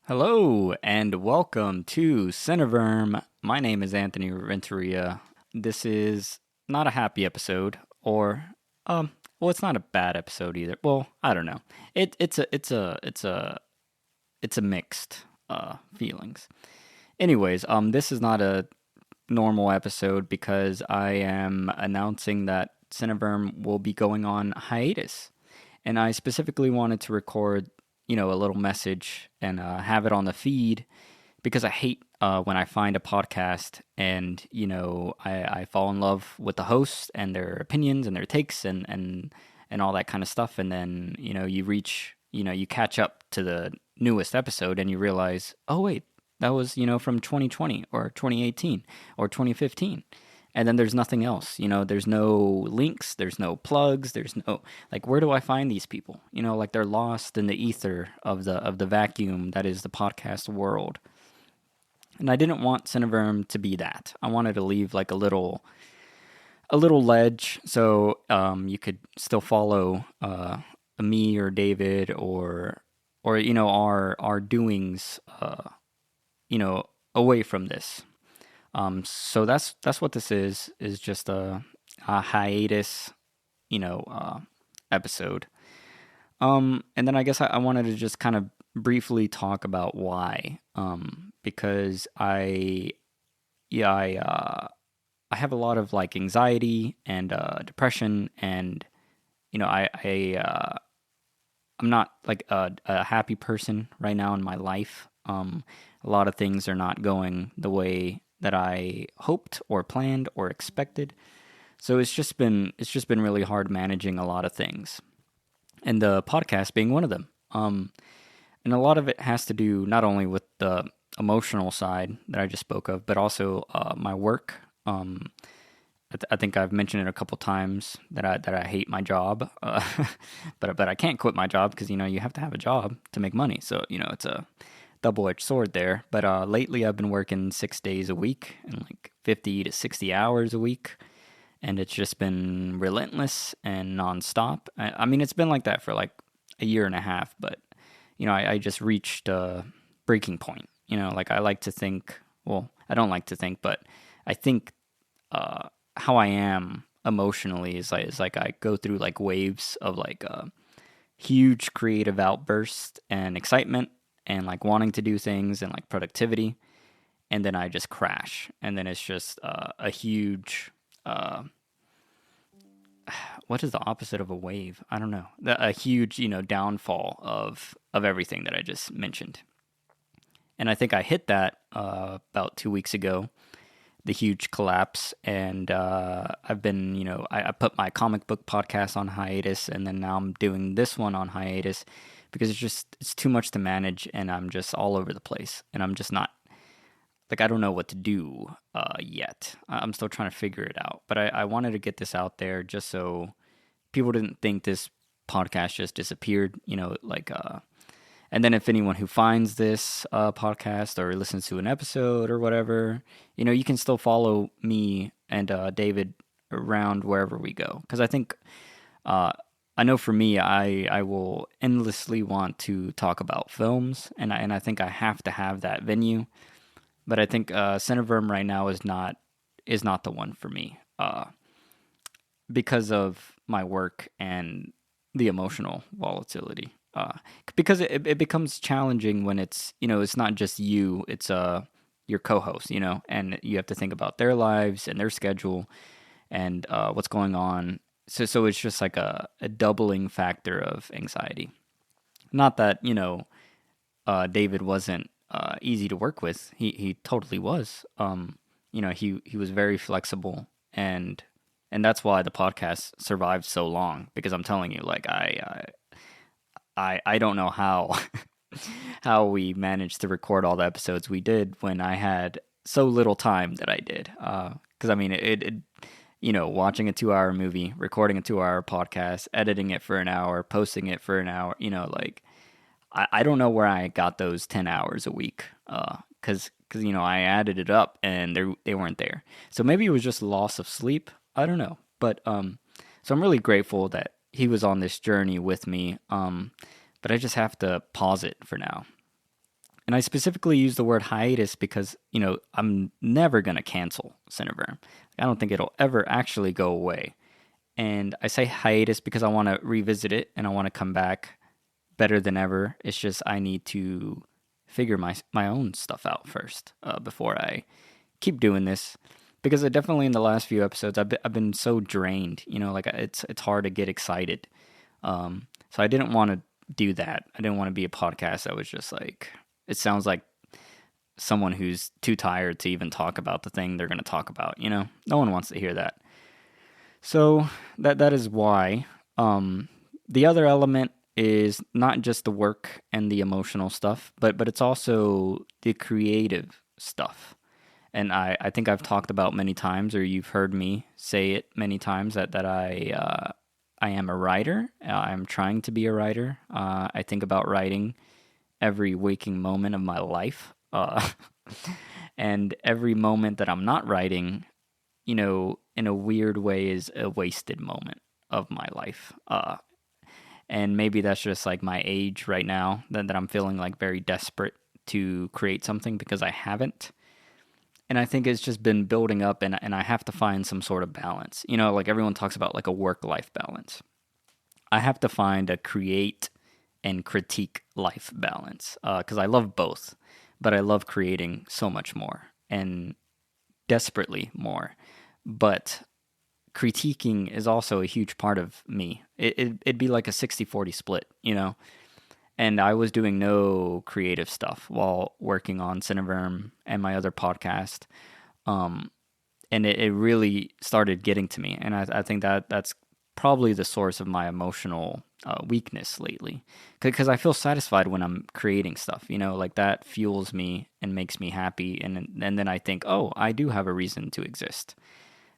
Hello and welcome to Cineverm. My name is Anthony Renteria. This is not a happy episode, or well, it's not a bad episode either. Well, I don't know. It's a mixed feelings. Anyways, this is not a normal episode because I am announcing that Cineverm will be going on hiatus, and I specifically wanted to record a little message and have it on the feed because I hate when I find a podcast and I fall in love with the host and their opinions and their takes and all that kind of stuff, and then you catch up to the newest episode and you realize, oh wait, that was from 2020 or 2018 or 2015, and then there's nothing else. There's no links, there's no plugs, there's no, like, where do I find these people? Like, they're lost in the ether of the vacuum that is the podcast world. And I didn't want Cineverm to be that. I wanted to leave like a little ledge so you could still follow me or David or our doings away from this. So that's what this is just a hiatus, episode. And then I guess I wanted to just kind of briefly talk about why. Because I have a lot of like anxiety and depression, and I'm not like a happy person right now in my life. A lot of things are not going the way that I hoped or planned or expected. So it's just been really hard managing a lot of things, and the podcast being one of them. And a lot of it has to do not only with the emotional side that I just spoke of, but also my work. I think I've mentioned it a couple times that I hate my job, but I can't quit my job because you have to have a job to make money. So it's a double-edged sword there. But lately I've been working 6 days a week and like 50 to 60 hours a week, and it's just been relentless and nonstop. I mean, it's been like that for like a year and a half, but I just reached a breaking point. Like, I like to think, well, I don't like to think, but I think how I am emotionally is like I go through like waves of like huge creative outburst and excitement and like wanting to do things and like productivity, and then I just crash, and then it's just a huge what is the opposite of a wave? I don't know. A huge downfall of everything that I just mentioned. And I think I hit that about 2 weeks ago, the huge collapse. And I've been, I put my comic book podcast on hiatus, and then now I'm doing this one on hiatus because it's too much to manage, and I'm just all over the place. And I'm just not, like, I don't know what to do yet. I'm still trying to figure it out. But I wanted to get this out there just so people didn't think this podcast just disappeared, and then if anyone who finds this podcast or listens to an episode or whatever, you can still follow me and David around wherever we go. Because I think, I know for me, I will endlessly want to talk about films, and I think I have to have that venue. But I think Cineverm right now is not the one for me because of my work and the emotional volatility. Because it becomes challenging when it's not just you, it's your co-host, and you have to think about their lives and their schedule and what's going on. So it's just like a doubling factor of anxiety. Not that David wasn't easy to work with. He totally was. He was very flexible, and that's why the podcast survived so long. Because I'm telling you, like, I don't know how how we managed to record all the episodes we did when I had so little time that I did. Because I mean, watching a 2-hour movie, recording a 2-hour podcast, editing it for an hour, posting it for an hour, like, I don't know where I got those 10 hours a week. Because I added it up and they weren't there. So maybe it was just loss of sleep. I don't know. But so I'm really grateful that he was on this journey with me. But I just have to pause it for now. And I specifically use the word hiatus because, I'm never going to cancel Cineverm. I don't think it'll ever actually go away. And I say hiatus because I want to revisit it and I want to come back better than ever. It's just I need to figure my own stuff out first before I keep doing this. Because definitely in the last few episodes, I've been so drained. Like it's hard to get excited. So I didn't want to do that. I didn't want to be a podcast that was just like, it sounds like someone who's too tired to even talk about the thing they're going to talk about. No one wants to hear that. So that is why. The other element is not just the work and the emotional stuff, but it's also the creative stuff. And I think I've talked about many times, or you've heard me say it many times, that I am a writer. I'm trying to be a writer. I think about writing every waking moment of my life. And every moment that I'm not writing, in a weird way is a wasted moment of my life. And maybe that's just like my age right now, that I'm feeling like very desperate to create something because I haven't. And I think it's just been building up, and I have to find some sort of balance. Like everyone talks about like a work-life balance. I have to find a create and critique life balance because I love both, but I love creating so much more and desperately more. But critiquing is also a huge part of me. It'd be like a 60-40 split, And I was doing no creative stuff while working on Cineverm and my other podcast. And it really started getting to me. And I think that's probably the source of my emotional weakness lately. Because I feel satisfied when I'm creating stuff, like that fuels me and makes me happy. And then I think, oh, I do have a reason to exist.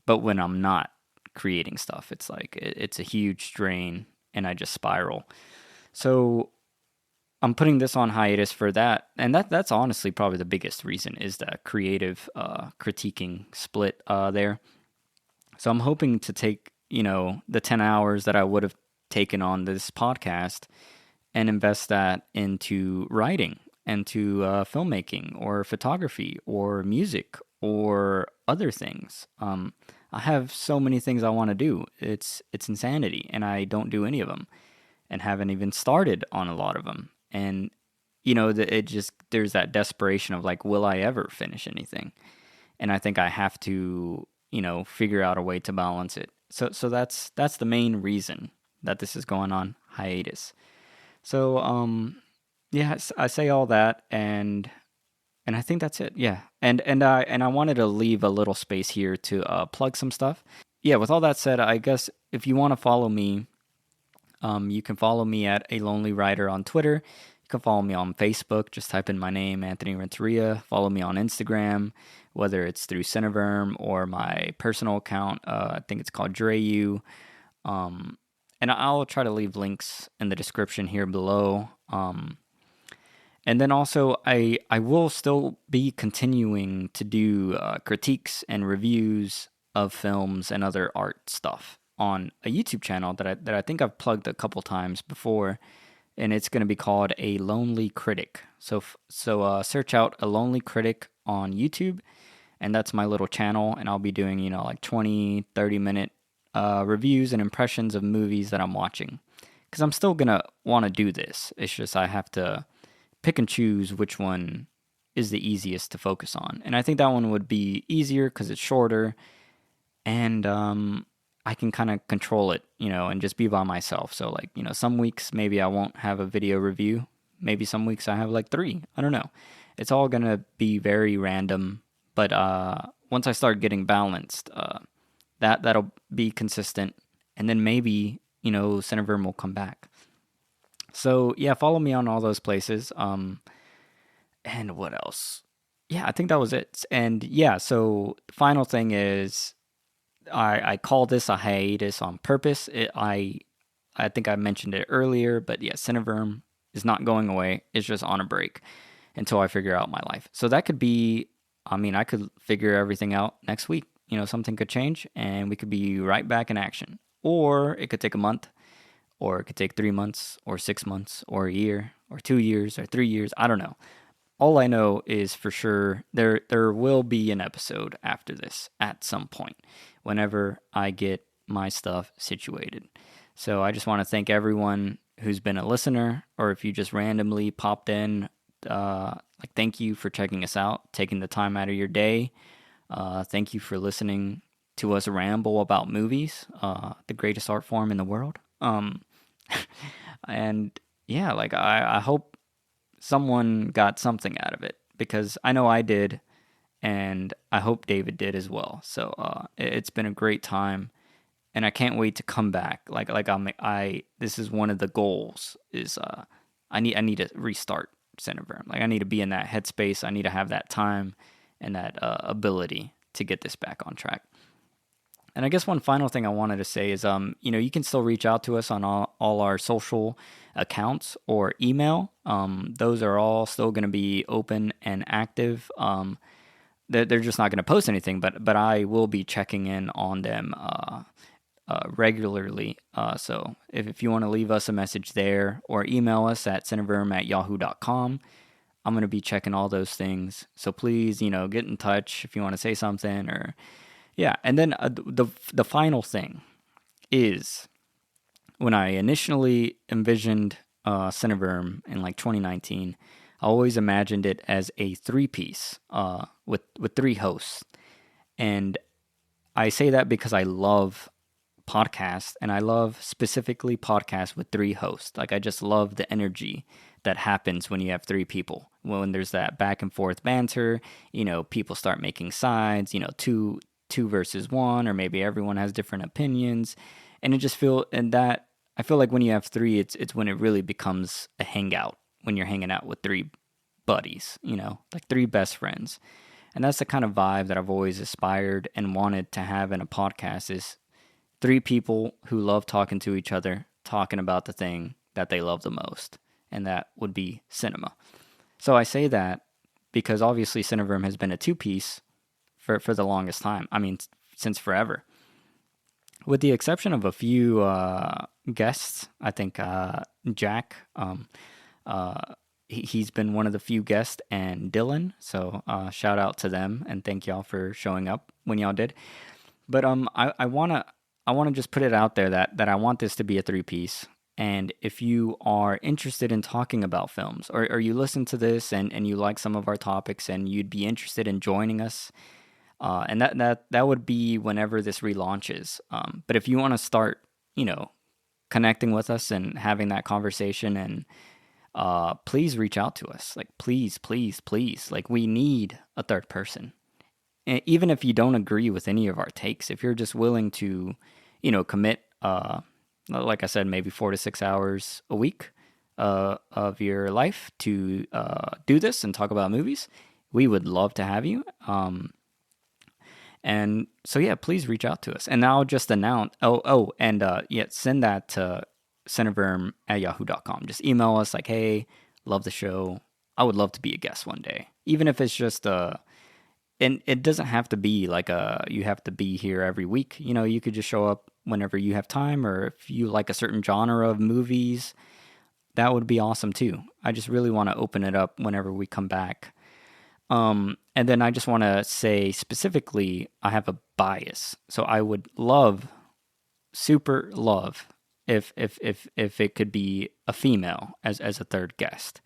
But when I'm not creating stuff, it's like it's a huge drain and I just spiral. So I'm putting this on hiatus for that, and that's honestly probably the biggest reason is that creative critiquing split there. So I'm hoping to take the 10 hours that I would have taken on this podcast and invest that into writing, into filmmaking or photography or music or other things. I have so many things I want to do. It's insanity, and I don't do any of them, and haven't even started on a lot of them. And there's that desperation of like, will I ever finish anything? And I think I have to figure out a way to balance it. So that's the main reason that this is going on hiatus. So yeah, I say all that, and I think that's it. Yeah, and I wanted to leave a little space here to plug some stuff. Yeah, with all that said, I guess if you want to follow me, you can follow me at A Lonely Writer on Twitter. You can follow me on Facebook. Just type in my name, Anthony Renteria. Follow me on Instagram, whether it's through Cineverm or my personal account. I think it's called Dreyu. And I'll try to leave links in the description here below. And then also, I will still be continuing to do critiques and reviews of films and other art stuff on a YouTube channel that I think I've plugged a couple times before, and it's going to be called A Lonely Critic. So search out A Lonely Critic on YouTube, and that's my little channel, and I'll be doing, like 20, 30-minute reviews and impressions of movies that I'm watching. Because I'm still going to want to do this. It's just I have to pick and choose which one is the easiest to focus on. And I think that one would be easier because it's shorter, and I can kind of control it, and just be by myself. So like, some weeks maybe I won't have a video review. Maybe some weeks I have like 3. I don't know. It's all going to be very random. But once I start getting balanced, that'll be consistent. And then maybe, Cineverm will come back. So yeah, follow me on all those places. And what else? Yeah, I think that was it. And yeah, so the final thing is I call this a hiatus on purpose. I think I mentioned it earlier, but yeah, Cineverm is not going away. It's just on a break until I figure out my life. So that could be, I could figure everything out next week. Something could change and we could be right back in action. Or it could take a month, or it could take 3 months, or 6 months, or a year, or 2 years, or 3 years. I don't know. all I know is for sure there will be an episode after this at some point whenever I get my stuff situated. So I just want to thank everyone who's been a listener, or if you just randomly popped in, thank you for checking us out, taking the time out of your day. Thank you for listening to us ramble about movies, the greatest art form in the world. And yeah, like I hope someone got something out of it because I know I did, and I hope David did as well. So it's been a great time, and I can't wait to come back. I this is one of the goals is I need to restart Cineverm. Like I need to be in that headspace. I need to have that time and that ability to get this back on track. And I guess one final thing I wanted to say is, you can still reach out to us on all our social accounts or email. Those are all still going to be open and active. They're just not going to post anything, but I will be checking in on them regularly. So if you want to leave us a message there or email us at cineverm@yahoo.com, I'm going to be checking all those things. So please, get in touch if you want to say something or... Yeah, and then the final thing is when I initially envisioned Cineverm in like 2019, I always imagined it as a three-piece with three hosts. And I say that because I love podcasts, and I love specifically podcasts with three hosts. Like I just love the energy that happens when you have three people. When there's that back and forth banter, people start making sides, two versus one, or maybe everyone has different opinions, and I feel like when you have three, it's when it really becomes a hangout, when you're hanging out with three buddies, like three best friends. And that's the kind of vibe that I've always aspired and wanted to have in a podcast, is three people who love talking to each other, talking about the thing that they love the most, and that would be cinema. So I say that because obviously Cineverm has been a two-piece for the longest time. I mean, since forever. With the exception of a few guests, I think Jack, he's been one of the few guests, and Dylan. So shout out to them, and thank y'all for showing up when y'all did. But I wanna just put it out there that I want this to be a three-piece. And if you are interested in talking about films, or you listen to this and you like some of our topics and you'd be interested in joining us, and that would be whenever this relaunches. But if you want to start, connecting with us and having that conversation, and please reach out to us. Like, please, please, please. Like, we need a third person. And even if you don't agree with any of our takes, if you're just willing to, commit, like I said, maybe 4 to 6 hours a week of your life to do this and talk about movies, we would love to have you. And so, yeah, please reach out to us. And I'll just announce, send that to cineverm@yahoo.com. Just email us like, hey, love the show. I would love to be a guest one day. Even if it's just, and it doesn't have to be like you have to be here every week. You could just show up whenever you have time, or if you like a certain genre of movies, that would be awesome too. I just really want to open it up whenever we come back. And then I just want to say specifically, I have a bias. So I would super love if it could be a female as a third guest,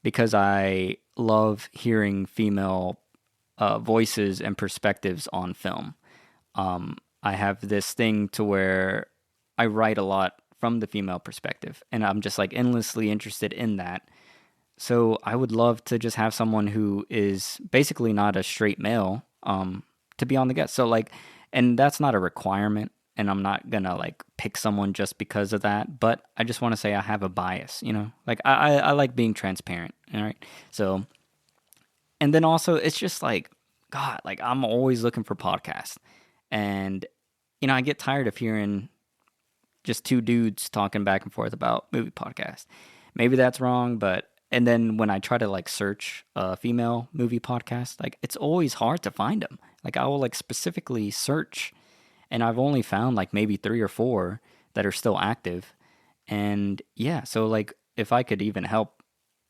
because I love hearing female voices and perspectives on film. I have this thing to where I write a lot from the female perspective, and I'm just like endlessly interested in that. So I would love to just have someone who is basically not a straight male to be on the guest. So and that's not a requirement, and I'm not gonna pick someone just because of that. But I just want to say I have a bias, I like being transparent. All right. So, and then also it's just God, I'm always looking for podcasts, and I get tired of hearing just two dudes talking back and forth about movie podcasts. Maybe that's wrong, but. And then when I try to search a female movie podcast, it's always hard to find them. I will specifically search, and I've only found maybe 3 or 4 that are still active. And yeah, so if I could even help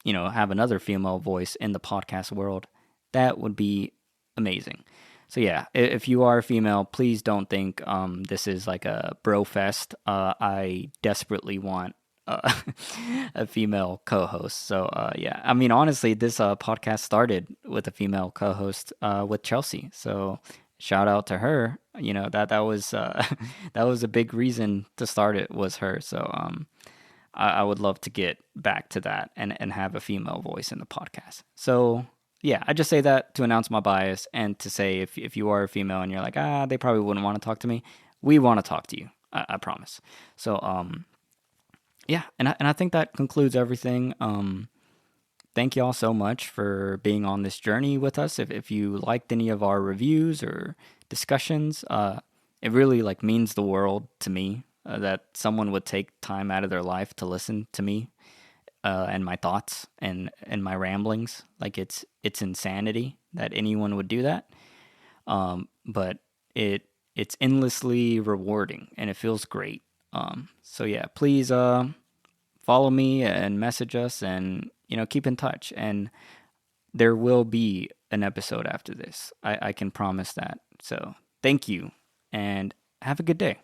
have another female voice in the podcast world, that would be amazing. So yeah, if you are a female, please don't think this is like a bro fest. I desperately want uh, a female co-host. So yeah, I mean honestly, this podcast started with a female co-host with Chelsea. So shout out to her. That was that was a big reason to start it was her. So I would love to get back to that and have a female voice in the podcast. So yeah, I just say that to announce my bias and to say if you are a female and you're like, they probably wouldn't want to talk to me, we want to talk to you. I promise. So yeah, and I think that concludes everything. Thank you all so much for being on this journey with us. If you liked any of our reviews or discussions, it really like means the world to me that someone would take time out of their life to listen to me and my thoughts and my ramblings. Like it's insanity that anyone would do that. But it's endlessly rewarding and it feels great. So yeah, please follow me and message us and keep in touch. And there will be an episode after this. I can promise that. So thank you and have a good day.